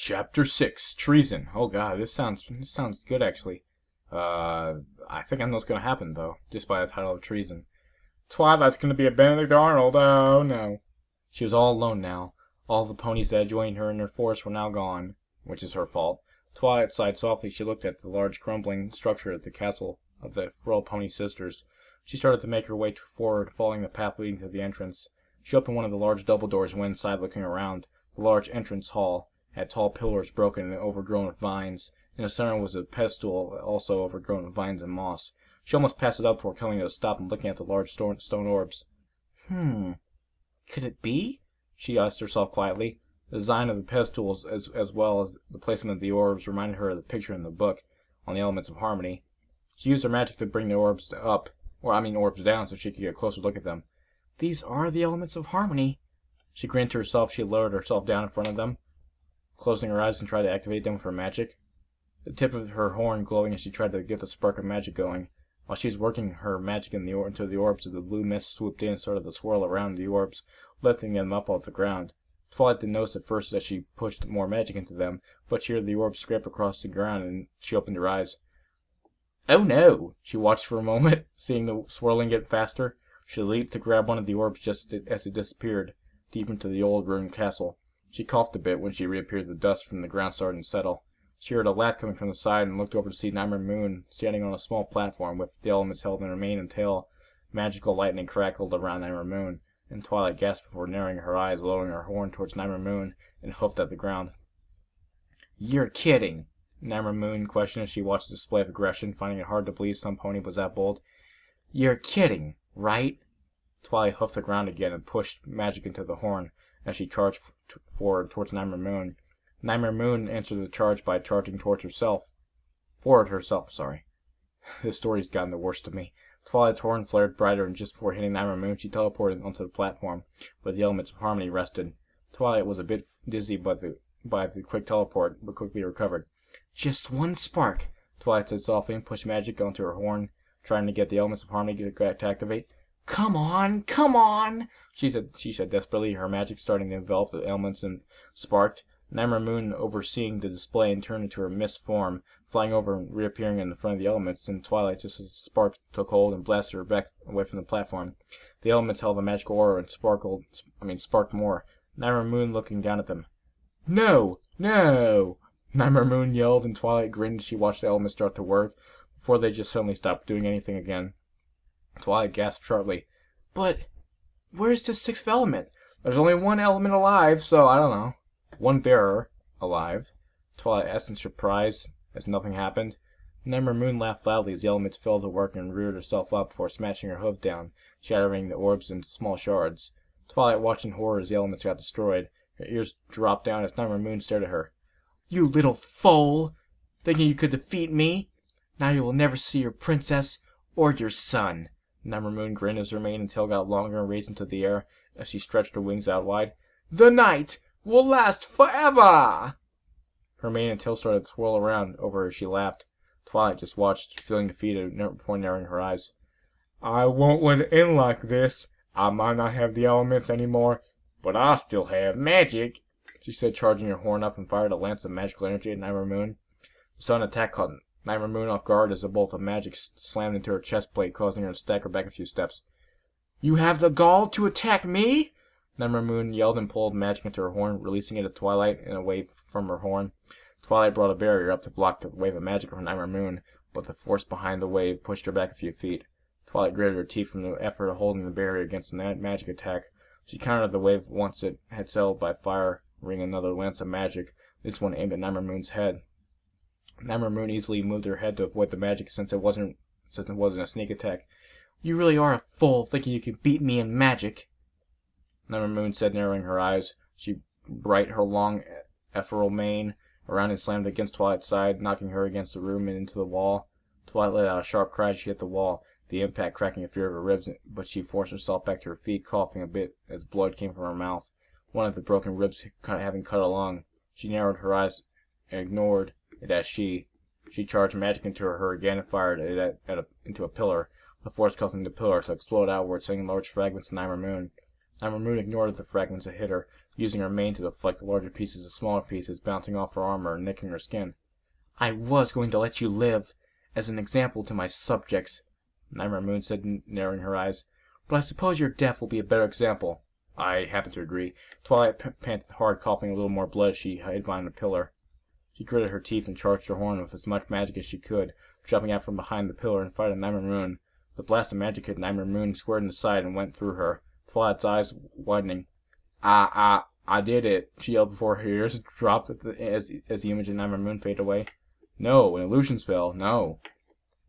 Chapter 6, Treason. Oh god, this sounds good actually. I think I know what's gonna happen though, just by the title of Treason. Twilight's gonna be a Benedict Arnold, oh no. She was all alone now. All the ponies that had joined her in her forest were now gone, which is her fault. Twilight sighed softly. She looked at the large crumbling structure at the castle of the royal pony sisters. She started to make her way forward, following the path leading to the entrance. She opened one of the large double doors and went inside, looking around. The large entrance hall had tall pillars broken and overgrown with vines. In the center was a pedestal, also overgrown with vines and moss. She almost passed it up before coming to a stop and looking at the large stone orbs. Could it be? She asked herself quietly. The design of the pedestals, as well as the placement of the orbs, reminded her of the picture in the book on the elements of harmony. She used her magic to bring the orbs orbs down so she could get a closer look at them. These are the elements of harmony. She grinned to herself. She lowered herself down in front of them, closing her eyes and tried to activate them with her magic. The tip of her horn glowing as she tried to get the spark of magic going. While she was working her magic into the orbs, the blue mist swooped in and started to swirl around the orbs, lifting them up off the ground. Twilight didn't notice at first that she pushed more magic into them, but she heard the orbs scrape across the ground, and she opened her eyes. Oh no! She watched for a moment, seeing the swirling get faster. She leaped to grab one of the orbs just as it disappeared deep into the old ruined castle. She coughed a bit when she reappeared. The dust from the ground started to settle. She heard a laugh coming from the side and looked over to see Nymer Moon standing on a small platform with the elements held in her mane and tail. Magical lightning crackled around Nymer Moon, and Twilight gasped before narrowing her eyes, lowering her horn towards Nymer Moon, and hoofed at the ground. You're kidding, Nymer Moon questioned as she watched the display of aggression, finding it hard to believe some pony was that bold. You're kidding, right? Twilight hoofed the ground again and pushed magic into the horn as she charged forward towards Nymer Moon. Nymer Moon answered the charge by charging towards herself. This story's gotten the worst of me. Twilight's horn flared brighter, and just before hitting Nymer Moon, she teleported onto the platform where the elements of harmony rested. Twilight was a bit dizzy by the quick teleport, but quickly recovered. Just one spark, Twilight said softly and pushed magic onto her horn, trying to get the elements of harmony to activate. Come on, she said desperately, her magic starting to envelop the elements and sparked. Nymer Moon overseeing the display and turned into her mist form, flying over and reappearing in front of the elements in Twilight just as the spark took hold and blasted her back away from the platform. The elements held a magical aura and sparked more. Nymer Moon looking down at them. No! Nymer Moon yelled, and Twilight grinned as she watched the elements start to work, before they just suddenly stopped doing anything again. Twilight gasped sharply. But where's the sixth element? There's only one element alive, so I don't know. One bearer alive, Twilight asked in surprise as nothing happened. Nymer Moon laughed loudly as the elements fell to work and reared herself up before smashing her hoof down, shattering the orbs into small shards. Twilight watched in horror as the elements got destroyed. Her ears dropped down as Nymer Moon stared at her. You little fool! Thinking you could defeat me? Now you will never see your princess or your son. Nymer Moon grinned as her mane and tail got longer and raised into the air as she stretched her wings out wide. The night will last forever! Her mane and tail started to swirl around over her as she laughed. Twilight just watched, feeling defeated before narrowing her eyes. I won't let it end like this. I might not have the elements anymore, but I still have magic, she said, charging her horn up and fired a lance of magical energy at Nymer Moon. The sudden attack caught Nymer Moon off guard as a bolt of magic slammed into her chest plate, causing her to stagger back a few steps. You have the gall to attack me? Nymer Moon yelled and pulled magic into her horn, releasing it at Twilight and away from her horn. Twilight brought a barrier up to block the wave of magic from Nymer Moon, but the force behind the wave pushed her back a few feet. Twilight gritted her teeth from the effort of holding the barrier against the magic attack. She countered the wave once it had settled by firing another lance of magic, this one aimed at Nymer Moon's head. Nymer Moon easily moved her head to avoid the magic since it wasn't a sneak attack. You really are a fool, thinking you can beat me in magic, Nymer Moon said, narrowing her eyes. She bright her long ethereal mane around and slammed against Twilight's side, knocking her against the room and into the wall. Twilight let out a sharp cry as she hit the wall, the impact cracking a few of her ribs, but she forced herself back to her feet, coughing a bit as blood came from her mouth, one of the broken ribs having cut along. She narrowed her eyes and ignored it as she charged magic into her again and fired it into a pillar, the force causing the pillar to explode outward, sending large fragments to Nymer Moon. Nymer Moon ignored the fragments that hit her, using her mane to deflect the larger pieces of smaller pieces, bouncing off her armor and nicking her skin. I was going to let you live, as an example to my subjects, Nightmare Moon said, narrowing her eyes. But I suppose your death will be a better example. I happen to agree. Twilight panted hard, coughing a little more blood as she hid behind a pillar. She gritted her teeth and charged her horn with as much magic as she could, jumping out from behind the pillar and fighting Nightmare Moon. The blast of magic hit Nightmare Moon squared in the side and went through her, Twilight's eyes widening. I did it, she yelled before her ears dropped as the image of Nightmare Moon faded away. No, an illusion spell, no.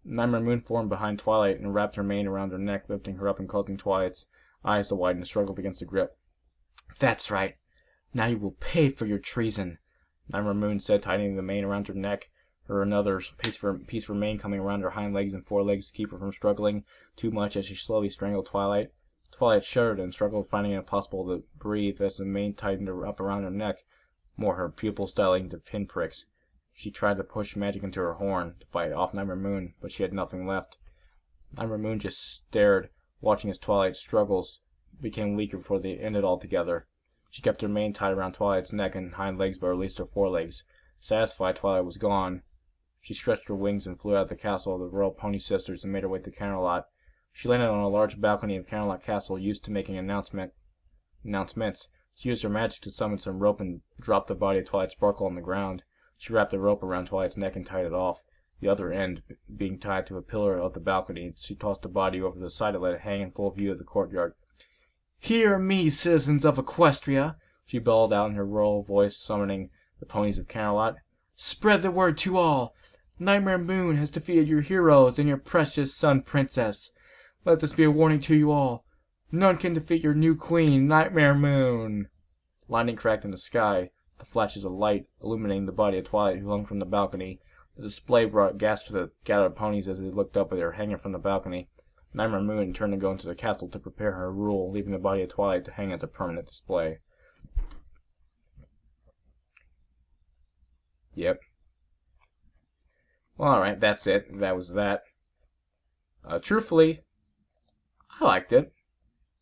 Nightmare Moon formed behind Twilight and wrapped her mane around her neck, lifting her up and causing Twilight's eyes to widen and struggled against the grip. That's right. Now you will pay for your treason, Nightmare Moon said, tightening the mane around her neck, her another piece of her mane coming around her hind legs and forelegs to keep her from struggling too much as she slowly strangled Twilight. Twilight shuddered and struggled, finding it impossible to breathe as the mane tightened her up around her neck, more her pupils dilating to pinpricks. She tried to push magic into her horn to fight off Nightmare Moon, but she had nothing left. Nightmare Moon just stared, watching as Twilight's struggles became weaker before they ended altogether. She kept her mane tied around Twilight's neck and hind legs, but released her forelegs. Satisfied Twilight was gone, she stretched her wings and flew out of the castle of the Royal Pony Sisters and made her way to Camelot. She landed on a large balcony of Camelot Castle, used to making announcements. She used her magic to summon some rope and dropped the body of Twilight Sparkle on the ground. She wrapped the rope around Twilight's neck and tied it off, the other end being tied to a pillar of the balcony. She tossed the body over the side and let it hang in full view of the courtyard. Hear me, citizens of Equestria, she bellowed out in her royal voice, summoning the ponies of Camelot. Spread the word to all. Nightmare Moon has defeated your heroes and your precious Sun Princess. Let this be a warning to you all. None can defeat your new queen, Nightmare Moon. Lightning cracked in the sky, the flashes of light illuminating the body of Twilight who hung from the balcony. The display brought gasps to the gathered ponies as they looked up at her hanging from the balcony. Nightmare Moon turned to go into the castle to prepare her rule, leaving the body of Twilight to hang as a permanent display. Yep. Well, alright, that's it. That was that. Truthfully, I liked it.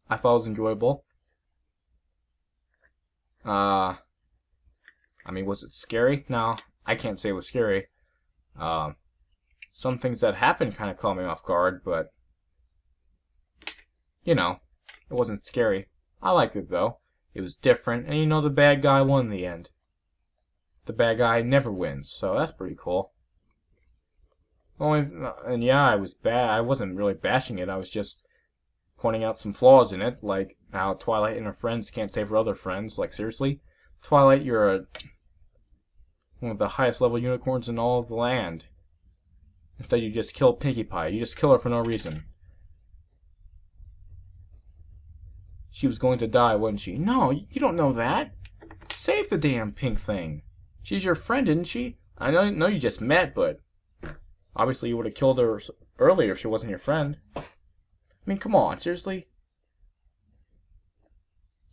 I thought it was enjoyable. I mean, was it scary? No, I can't say it was scary. Some things that happened kind of caught me off guard, but, you know, it wasn't scary. I liked it, though. It was different, and you know the bad guy won in the end. The bad guy never wins, so that's pretty cool. And yeah, I wasn't really bashing it. I was just pointing out some flaws in it, like how Twilight and her friends can't save her other friends. Like, seriously? Twilight, you're one of the highest level unicorns in all of the land. Instead, you just kill Pinkie Pie. You just kill her for no reason. She was going to die, wasn't she? No, you don't know that. Save the damn pink thing. She's your friend, isn't she? I know you just met, but obviously you would have killed her earlier if she wasn't your friend. I mean, come on, seriously?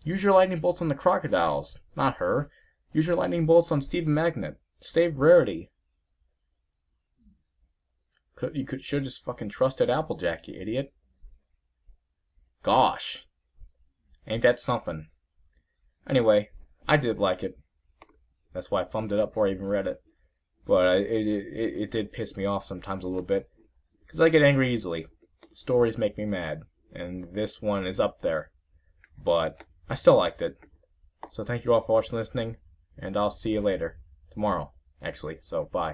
Use your lightning bolts on the crocodiles, not her. Use your lightning bolts on Steve Magnet. Save Rarity. You should have just fucking trusted Applejack, you idiot. Gosh. Ain't that something? Anyway, I did like it. That's why I thumbed it up before I even read it. But it did piss me off sometimes a little bit. Because I get angry easily. Stories make me mad. And this one is up there. But I still liked it. So thank you all for watching and listening. And I'll see you later. Tomorrow, actually. So, bye.